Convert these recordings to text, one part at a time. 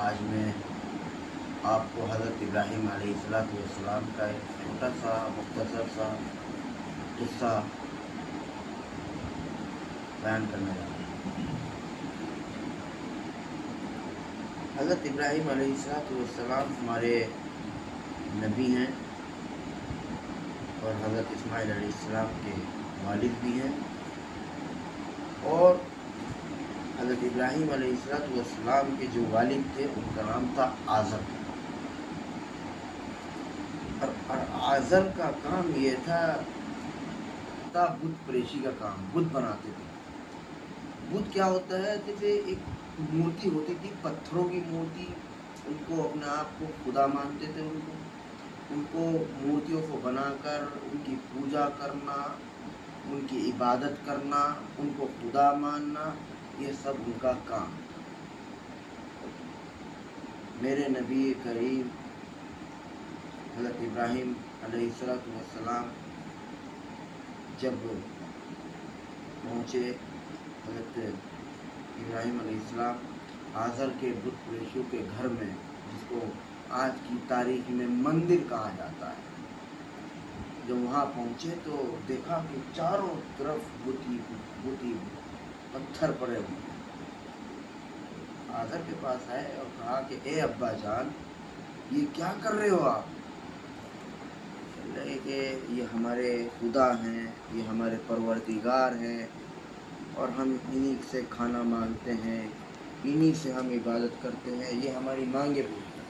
آج میں آپ کو حضرت ابراہیم علیہ السلام کا ایک چھوٹا سا مختصر سا قصہ بیان کرنے جا رہا ہوں۔ حضرت ابراہیم علیہ السلام ہمارے نبی ہیں اور حضرت اسماعیل علیہ السلام کے والد بھی ہیں، اور حضرت ابراہیم علیہ السلام کے جو والد تھے ان کا نام تھا آزر، اور آزر کا کام یہ تھا بت پریشی کا کام، بت بناتے تھے۔ بت کیا ہوتا ہے؟ جیسے ایک مورتی ہوتی تھی، پتھروں کی مورتی، ان کو اپنے آپ کو خدا مانتے تھے، ان کو مورتیوں کو بنا کر ان کی پوجا کرنا، ان کی عبادت کرنا، ان کو خدا ماننا، یہ سب ان کا کام۔ میرے نبی کریم حضرت ابراہیم علیہ السلام جب پہنچے، حضرت ابراہیم علیہ السلام آزر کے بت پریشیوں کے گھر میں، جس کو آج کی تاریخ میں مندر کہا جاتا ہے، جب وہاں پہنچے تو دیکھا کہ چاروں طرف بت پتھر پڑے ہوئے ہیں۔ آزر کے پاس آئے اور کہا کہ اے ابا جان، یہ کیا کر رہے ہو آپ؟ کہ یہ ہمارے خدا ہیں، یہ ہمارے پروردگار ہیں، اور ہم انہی سے کھانا مانگتے ہیں، انہی سے ہم عبادت کرتے ہیں، یہ ہماری مانگیں پوچھتے ہیں۔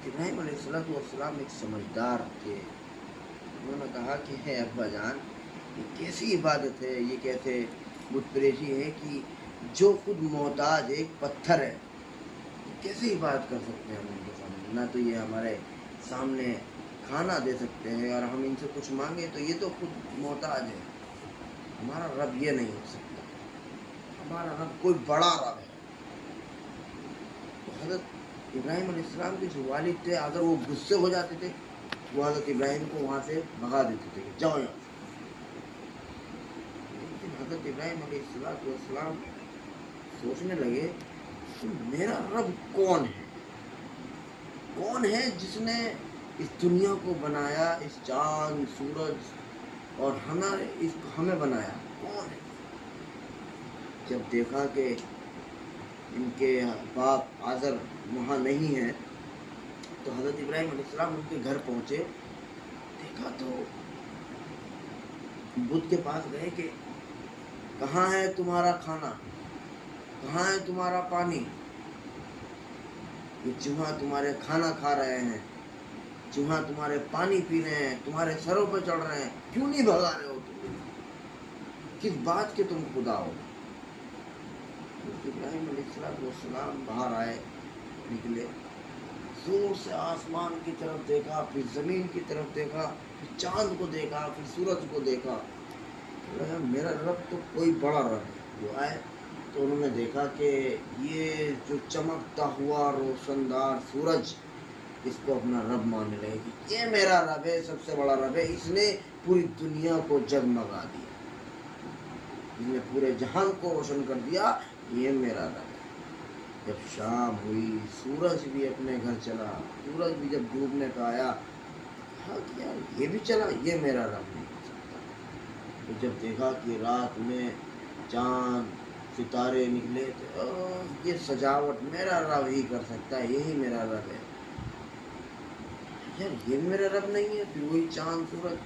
ابراہیم علیہ السلام ایک سمجھدار تھے، انہوں نے کہا کہ ہے ابا جان، یہ کیسی عبادت ہے، یہ کیسے بت پریشی ہے کہ جو خود محتاج ایک پتھر ہے، کیسے عبادت کر سکتے ہیں ہم ان کے سامنے؟ نہ تو یہ ہمارے سامنے کھانا دے سکتے ہیں، اور ہم ان سے کچھ مانگے تو یہ تو خود محتاج ہے، ہمارا رب یہ نہیں ہو سکتا، ہمارا رب کوئی بڑا رب ہے۔ تو حضرت ابراہیم علیہ السلام کے جو والد تھے، اگر وہ غصے ہو جاتے تھے، وہ حضرت ابراہیم کو وہاں سے بھگا دیتے تھے کہ جاؤ یہاں سے۔ لیکن حضرت ابراہیم علیہ السلام سوچنے لگے کہ میرا رب کون ہے؟ کون ہے جس نے اس دنیا کو بنایا، اس چاند سورج اور ہمیں بنایا؟ کون ہے؟ جب دیکھا کہ ان کے باپ آزر وہاں نہیں ہے تو حضرت ابراہیم علیہ السلام ان کے گھر پہنچے، دیکھا تو بت کے پاس گئے کہ کہاں ہے تمہارا کھانا، کہاں ہے تمہارا پانی؟ یہ چوہا تمہارے کھانا کھا رہے ہیں، چوہا تمہارے پانی پی رہے ہیں، تمہارے سروں پہ چڑھ رہے ہیں، کیوں نہیں بھگا رہے ہو تم؟ کس بات کے تم خدا ہو؟ ابراہیم علیہ السلام باہر آئے، نکلے، زور سے آسمان کی طرف دیکھا، پھر زمین کی طرف دیکھا، پھر چاند کو دیکھا، پھر سورج کو دیکھا، میرا رب تو کوئی بڑا رب ہے۔ وہ آئے تو انہوں نے دیکھا کہ یہ جو چمکتا ہوا روشن دار سورج، اس کو اپنا رب ماننے لگے کہ یہ میرا رب ہے، سب سے بڑا رب ہے، اس نے پوری دنیا کو جگمگا دیا، اس نے پورے جہان کو روشن کر دیا، یہ میرا رب ہے۔ جب شام ہوئی، سورج بھی اپنے گھر چلا، سورج بھی جب ڈوبنے کا آیا، کہا کہ یار یہ بھی چلا، یہ میرا رب نہیں ہو سکتا۔ تو جب دیکھا کہ رات میں چاند ستارے نکلے تو یہ سجاوٹ میرا رب ہی کر سکتا ہے، یہی میرا رب ہے۔ یار یہ میرا رب نہیں ہے، پھر وہی چاند سورج؟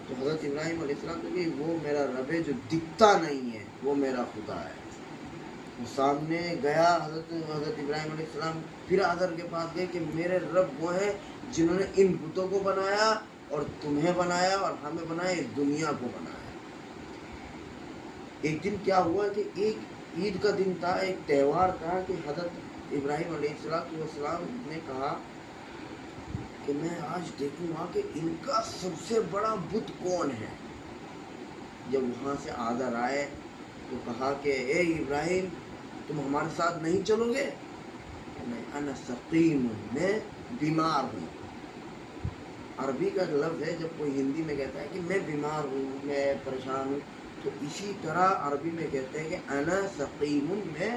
تو حضرت ابراہیم علیہ السلام نے کہا وہ میرا رب ہے جو دکھتا نہیں ہے، وہ میرا خدا ہے۔ وہ سامنے گیا حضرت ابراہیم علیہ السلام، پھر آزر کے پاس گئے کہ میرے رب وہ ہے جنہوں نے ان بتوں کو بنایا اور تمہیں بنایا اور ہمیں بنایا، اس دنیا کو بنایا۔ ایک دن کیا ہوا کہ ایک عید کا دن تھا، ایک تہوار تھا، کہ حضرت ابراہیم علیہ السلام نے کہا کہ میں آج دیکھوں گا کہ ان کا سب سے بڑا بت کون ہے۔ جب وہاں سے آزر آئے تو کہا کہ اے ابراہیم، تم ہمارے ساتھ نہیں چلو گے؟ انا سقیم، میں بیمار ہوں۔ عربی کا لفظ ہے، جب کوئی ہندی میں کہتا ہے کہ میں بیمار ہوں، میں پریشان ہوں، تو اسی طرح عربی میں کہتے ہیں کہ انا سقیم، میں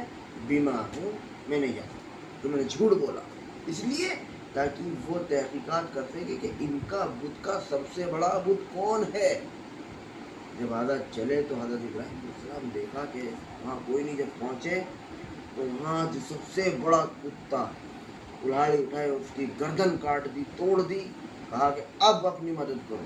بیمار ہوں، میں نہیں جا سکتا، تو میں نے جھوٹ بولا، اس لیے تاکہ وہ تحقیقات کر سکے کہ ان کا بت کا سب سے بڑا بت کون ہے۔ جب حضرت چلے تو حضرت ابراہیم علیہ السلام دیکھا کہ وہاں کوئی نہیں، جب پہنچے تو وہاں جو سب سے بڑا کتا کلاڑی اٹھائے، اس کی گردن کاٹ دی، توڑ دی، کہا کہ اب اپنی مدد کرو،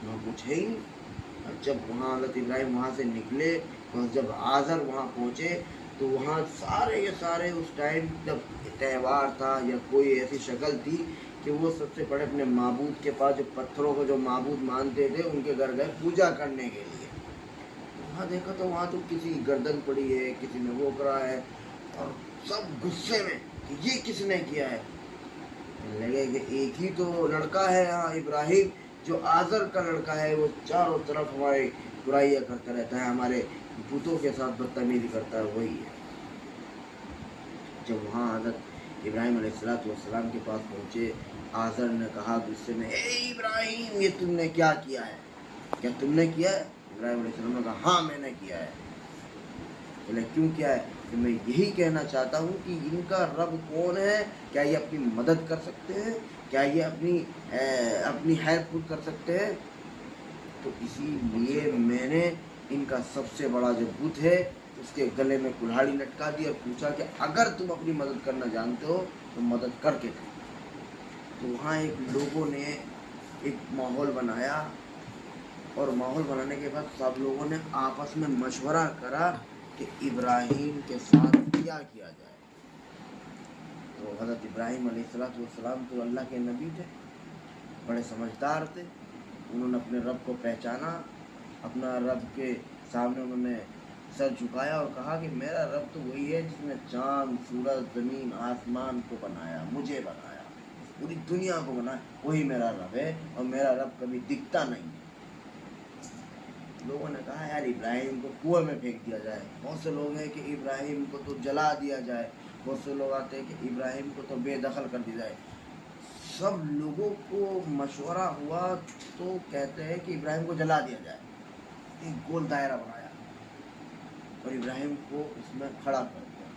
وہاں کچھ ہے ہی نہیں۔ اور جب وہاں حضرت ابراہیم وہاں سے نکلے، تو جب آزر وہاں پہنچے تو وہاں سارے کے سارے اس ٹائم جب تہوار تھا یا کوئی ایسی شکل تھی کہ وہ سب سے بڑے اپنے معبود کے پاس، جو پتھروں کو جو معبود مانتے تھے، ان کے گھر گئے پوجا کرنے کے لیے۔ وہاں دیکھا تو وہاں تو کسی گردن پڑی ہے، کسی نے وہ کرا ہے، اور سب غصے میں کہ یہ کس نے کیا ہے۔ لگے کہ ایک ہی تو لڑکا ہے یہاں ابراہیم، جو آزر کا لڑکا ہے، وہ چاروں طرف ہمارے برائیاں کرتا رہتا ہے، ہمارے بتوں کے ساتھ بدتمیزی کرتا ہے، وہی ہے۔ جب وہاں حضرت ابراہیم علیہ السلام کے پاس پہنچے، آزر نے کہا غصے میں، اے ابراہیم، یہ تم نے کیا کیا ہے؟ کیا تم نے کیا ہے؟ ابراہیم علیہ السلام نے کہا ہاں میں نے کیا ہے۔ بولے کیوں کیا ہے؟ کہ میں یہی کہنا چاہتا ہوں کہ ان کا رب کون ہے، کیا یہ اپنی مدد کر سکتے ہیں، کیا یہ اپنی ہیلپ خود کر سکتے ہیں؟ تو اسی لیے میں نے ان کا سب سے بڑا جو بت ہے اس کے گلے میں کلہاڑی لٹکا دی اور پوچھا کہ اگر تم اپنی مدد کرنا جانتے ہو تو مدد کر کے دو۔ تو وہاں ایک لوگوں نے ایک ماحول بنایا، اور ماحول بنانے کے بعد سب لوگوں نے آپس میں مشورہ کرا کہ ابراہیم کے ساتھ کیا کیا جائے۔ تو حضرت ابراہیم علیہ السلام تو اللہ کے نبی تھے، بڑے سمجھدار تھے، انہوں نے اپنے رب کو پہچانا، اپنا رب کے سامنے انہوں نے سر جھکایا اور کہا کہ میرا رب تو وہی ہے جس نے چاند، سورج، زمین، آسمان کو بنایا، مجھے بنایا، پوری دنیا کو بنایا، وہی میرا رب ہے، اور میرا رب کبھی دکھتا نہیں ہے۔ لوگوں نے کہا یار ابراہیم کو کنویں میں پھینک دیا جائے، بہت سے لوگ ہیں کہ ابراہیم کو تو جلا دیا جائے، بہت سے لوگ آتے ہیں کہ ابراہیم کو تو بے دخل کر دیا جائے۔ سب لوگوں کو مشورہ ہوا تو کہتے ہیں کہ ابراہیم کو جلا دیا جائے، ایک گول دائرہ بنایا اور ابراہیم کو اس میں کھڑا کر دیا۔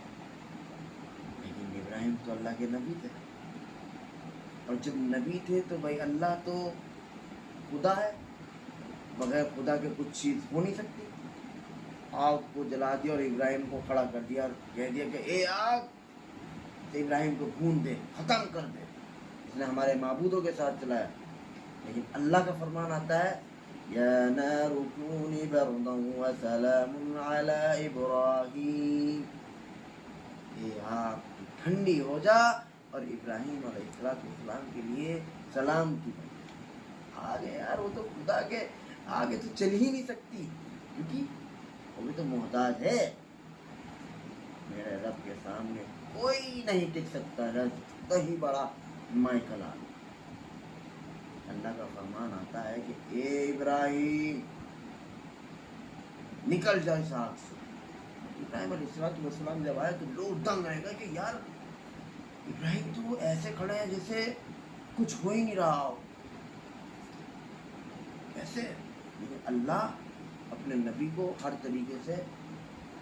لیکن ابراہیم تو اللہ کے نبی تھے، اور جب نبی تھے تو بھائی اللہ تو خدا ہے، بغیر خدا کے کچھ چیز ہو نہیں سکتی۔ آگ کو جلا دیا اور ابراہیم کو کھڑا کر دیا اور کہہ دیا کہ اے آگ، ابراہیم کو بھون دے، ختم کر دے، اس نے ہمارے معبودوں کے ساتھ چلایا۔ لیکن اللہ کا فرمان آتا ہے یا نار کونی بردا وسلام علی ابراہیم، اے آگ ٹھنڈی ہو جا اور ابراہیم علیہ السلام کے لیے سلام کی بن۔ آگے یار وہ تو خدا کے آگے تو چل ہی نہیں سکتی، کیونکہ وہ بھی تو محتاج ہے۔ میرے رب کے سامنے کوئی نہیں ٹک سکتا ہے، کہیں بڑا مائیکل آ۔ اللہ کا فرمان آتا ہے کہ اے ابراہیم نکل جائے اس آگ سے۔ ابراہیم علیہ السلام جب آئے تو لوگ دنگ رہ گئے کہ یار ابراہیم تو ایسے کھڑے ہیں جیسے کچھ ہو ہی نہیں رہا ہو، کیسے؟ لیکن اللہ اپنے نبی کو ہر طریقے سے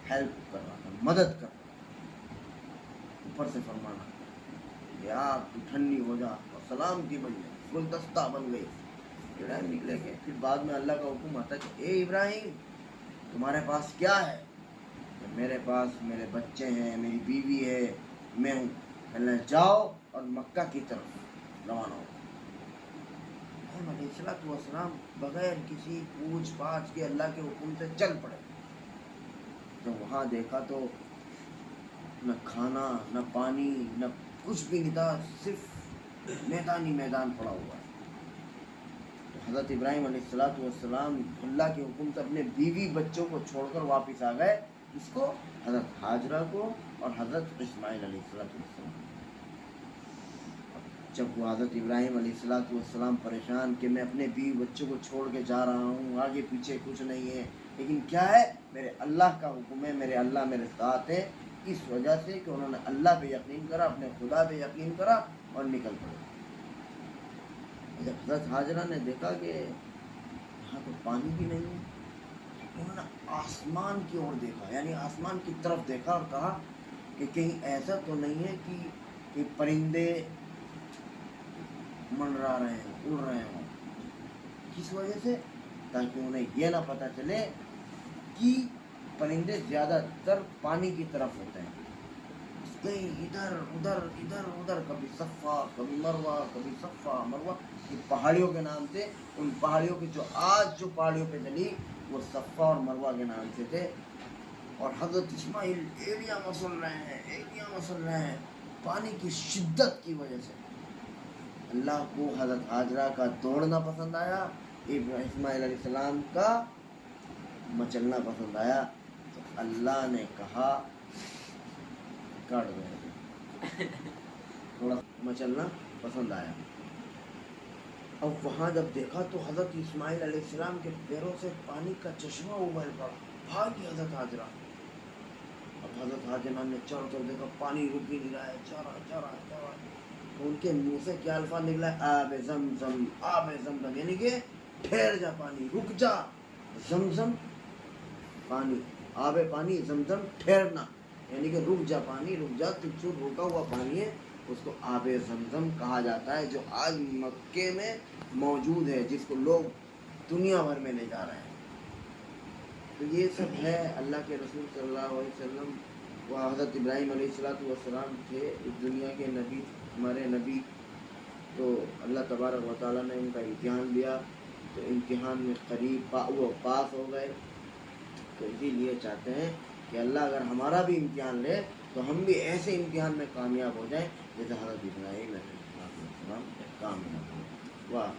ہیلپ کر رہا تھا، مدد کر رہا تھا۔ اوپر سے فرمانا کہ آپ ٹھنڈی ہو جا اور سلام کی بن جائے، گلدستہ بن گئی۔ ابراہیم نکلے گئے، پھر بعد میں اللہ کا حکم آتا کہ اے ابراہیم تمہارے پاس کیا ہے؟ کہ میرے پاس میرے بچے ہیں، میری بیوی ہے، میں ہوں۔ اللہ جاؤ اور مکہ کی طرف روانہ ہو۔ علیہ السلام بغیر کسی پوچھ پاچھ کے اللہ کے حکم سے چل پڑے۔ جب وہاں دیکھا تو نہ کھانا، نہ پانی، نہ کچھ بھی نہیں تھا، صرف میدان ہی میدان پڑا ہوا ہے۔ تو حضرت ابراہیم علیہ السلام اللہ کے حکم سے اپنے بیوی بچوں کو چھوڑ کر واپس آ گئے، اس کو حضرت ہاجرہ کو اور حضرت اسماعیل علیہ السلام۔ جب وہ حضرت ابراہیم علیہ السلام پریشان کہ میں اپنے بیوی بچوں کو چھوڑ کے جا رہا ہوں، آگے پیچھے کچھ نہیں ہے، لیکن کیا ہے، میرے اللہ کا حکم ہے، میرے اللہ میرے ساتھ ہے، اس وجہ سے کہ انہوں نے اللہ پہ یقین کرا، اپنے خدا پہ یقین کرا اور نکل پڑے۔ جب حضرت ہاجرہ نے دیکھا کہ یہاں تو پانی بھی نہیں ہے، انہوں نے آسمان کی اور دیکھا، یعنی آسمان کی طرف دیکھا اور کہا کہ کہیں ایسا تو نہیں ہے کہ پرندے منڈرا رہے ہیں، اڑ رہے ہوں. کس وجہ سے؟ تاکہ انہیں یہ نہ پتہ چلے کہ پرندے زیادہ تر پانی کی طرف ہوتے ہیں. کہیں ادھر ادھر ادھر ادھر، کبھی صفا کبھی مروہ، کبھی صفا مروہ. یہ پہاڑیوں کے نام تھے. ان پہاڑیوں کی جو پہاڑیوں پہ چلی وہ صفا اور مروہ کے نام سے تھے. اور حضرت اسماعیل ایڑیاں مسل رہے ہیں پانی کی شدت کی وجہ سے. اللہ کو حضرت ہاجرہ کا دوڑنا پسند آیا، اسماعیل علیہ السلام کا مچلنا پسند آیا. تو اللہ نے کہا کاٹ دو، تھوڑا مچلنا پسند آیا. اب وہاں جب دیکھا تو حضرت اسماعیل علیہ السلام کے پیروں سے پانی کا چشمہ ابل پڑا. بھاگی حضرت ہاجرہ. اب حضرت ہاجرہ نے چاروں طرف دیکھا، پانی رک ہی نہیں رہا ہے، چارہ. تو ان کے منہ سے کیا الفاظ نکلا ہے؟ آب زمزم، آب زمزم، یعنی کہ ٹھہر جا پانی، رک جا. زمزم پانی، آب پانی، زمزم ٹھہرنا، یعنی کہ رک جا پانی، رک جا. تو جو رکا ہوا پانی ہے اس کو آب زمزم کہا جاتا ہے، جو آج مکے میں موجود ہے، جس کو لوگ دنیا بھر میں لے جا رہے ہیں. تو یہ سب ہے. اللہ کے رسول صلی اللہ علیہ وسلم وہ حضرت ابراہیم علیہ السلام تھے اس دنیا کے نبی، ہمارے نبی. تو اللہ تبارک و تعالیٰ نے ان کا امتحان لیا، تو امتحان میں قریب وہ پاس ہو گئے. تو اسی لیے چاہتے ہیں کہ اللہ اگر ہمارا بھی امتحان لے تو ہم بھی ایسے امتحان میں کامیاب ہو جائیں جیسے حضرت ابراہیم علیہ السلام کامیاب ہوئے. واہ